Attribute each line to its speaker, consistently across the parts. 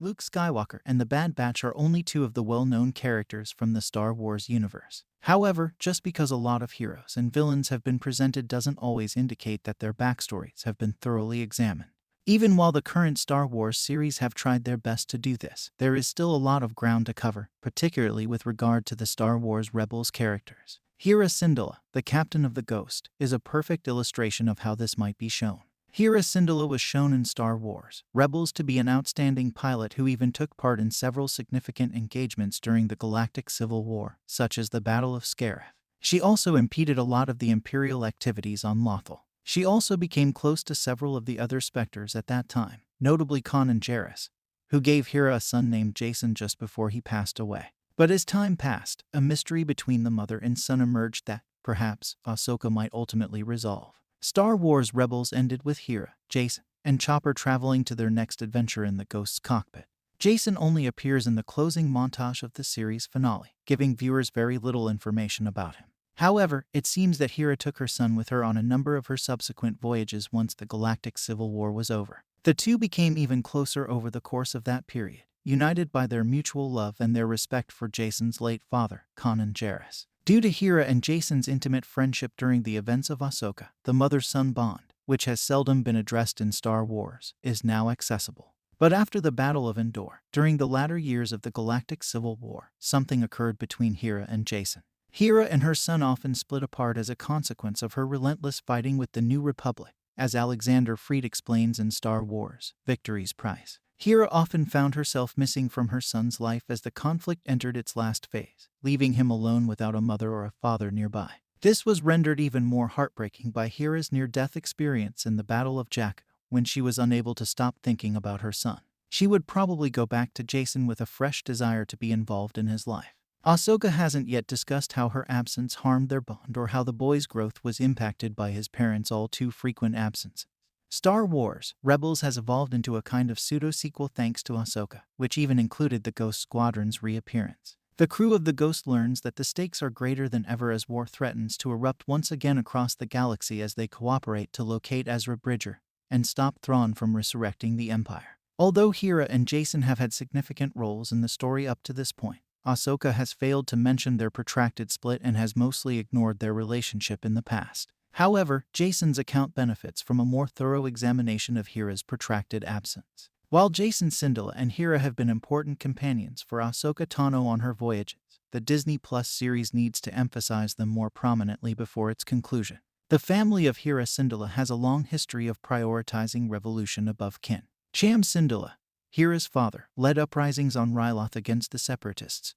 Speaker 1: Luke Skywalker and the Bad Batch are only two of the well-known characters from the Star Wars universe. However, just because a lot of heroes and villains have been presented doesn't always indicate that their backstories have been thoroughly examined. Even while the current Star Wars series have tried their best to do this, there is still a lot of ground to cover, particularly with regard to the Star Wars Rebels characters. Hera Syndulla, the captain of the Ghost, is a perfect illustration of how this might be shown. Hera Syndulla was shown in Star Wars Rebels to be an outstanding pilot who even took part in several significant engagements during the Galactic Civil War, such as the Battle of Scarif. She also impeded a lot of the Imperial activities on Lothal. She also became close to several of the other Spectres at that time, notably Kanan Jarrus, who gave Hera a son named Jason just before he passed away. But as time passed, a mystery between the mother and son emerged that, perhaps, Ahsoka might ultimately resolve. Star Wars Rebels ended with Hera, Jason, and Chopper traveling to their next adventure in the Ghost's cockpit. Jason only appears in the closing montage of the series finale, giving viewers very little information about him. However, it seems that Hera took her son with her on a number of her subsequent voyages once the Galactic Civil War was over. The two became even closer over the course of that period, united by their mutual love and their respect for Jason's late father, Kanan Jarrus. Due to Hera and Jason's intimate friendship during the events of Ahsoka, the mother-son bond, which has seldom been addressed in Star Wars, is now accessible. But after the Battle of Endor, during the latter years of the Galactic Civil War, something occurred between Hera and Jason. Hera and her son often split apart as a consequence of her relentless fighting with the New Republic, as Alexander Freed explains in Star Wars: Victory's Price. Hera often found herself missing from her son's life as the conflict entered its last phase, leaving him alone without a mother or a father nearby. This was rendered even more heartbreaking by Hera's near-death experience in the Battle of Jakku, when she was unable to stop thinking about her son. She would probably go back to Jason with a fresh desire to be involved in his life. Ahsoka hasn't yet discussed how her absence harmed their bond or how the boy's growth was impacted by his parents' all-too-frequent absences. Star Wars Rebels has evolved into a kind of pseudo-sequel thanks to Ahsoka, which even included the Ghost Squadron's reappearance. The crew of the Ghost learns that the stakes are greater than ever as war threatens to erupt once again across the galaxy as they cooperate to locate Ezra Bridger and stop Thrawn from resurrecting the Empire. Although Hera and Jason have had significant roles in the story up to this point, Ahsoka has failed to mention their protracted split and has mostly ignored their relationship in the past. However, Jason's account benefits from a more thorough examination of Hera's protracted absence. While Jason, Syndulla, and Hera have been important companions for Ahsoka Tano on her voyages, the Disney Plus series needs to emphasize them more prominently before its conclusion. The family of Hera Syndulla has a long history of prioritizing revolution above kin. Cham Syndulla, Hera's father, led uprisings on Ryloth against the Separatists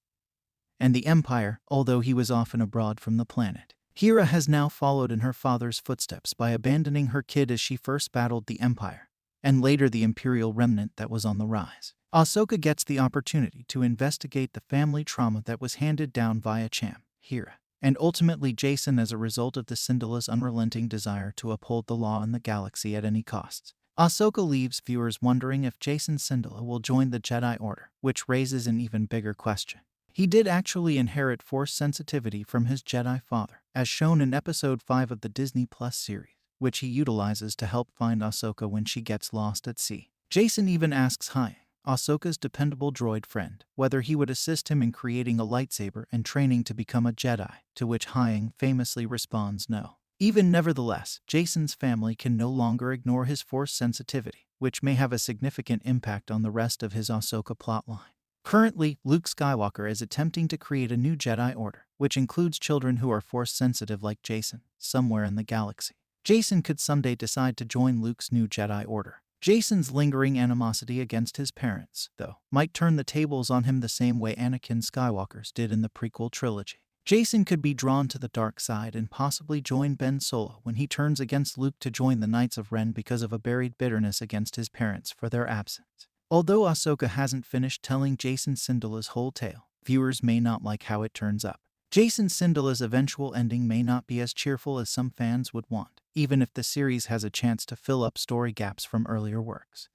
Speaker 1: and the Empire, although he was often abroad from the planet. Hera has now followed in her father's footsteps by abandoning her kid as she first battled the Empire, and later the Imperial remnant that was on the rise. Ahsoka gets the opportunity to investigate the family trauma that was handed down via Cham, Hera, and ultimately Jason as a result of the Syndulla's unrelenting desire to uphold the law in the galaxy at any cost. Ahsoka leaves viewers wondering if Jason Syndulla will join the Jedi Order, which raises an even bigger question. He did actually inherit Force sensitivity from his Jedi father, as shown in Episode 5 of the Disney Plus series, which he utilizes to help find Ahsoka when she gets lost at sea. Jason even asks Huyang, Ahsoka's dependable droid friend, whether he would assist him in creating a lightsaber and training to become a Jedi, to which Huyang famously responds no. Even nevertheless, Jason's family can no longer ignore his Force sensitivity, which may have a significant impact on the rest of his Ahsoka plotline. Currently, Luke Skywalker is attempting to create a new Jedi Order, which includes children who are Force-sensitive like Jason, somewhere in the galaxy. Jason could someday decide to join Luke's new Jedi Order. Jason's lingering animosity against his parents, though, might turn the tables on him the same way Anakin Skywalker's did in the prequel trilogy. Jason could be drawn to the dark side and possibly join Ben Solo when he turns against Luke to join the Knights of Ren because of a buried bitterness against his parents for their absence. Although Ahsoka hasn't finished telling Jason Syndulla's whole tale, viewers may not like how it turns up. Jason Syndulla's eventual ending may not be as cheerful as some fans would want, even if the series has a chance to fill up story gaps from earlier works.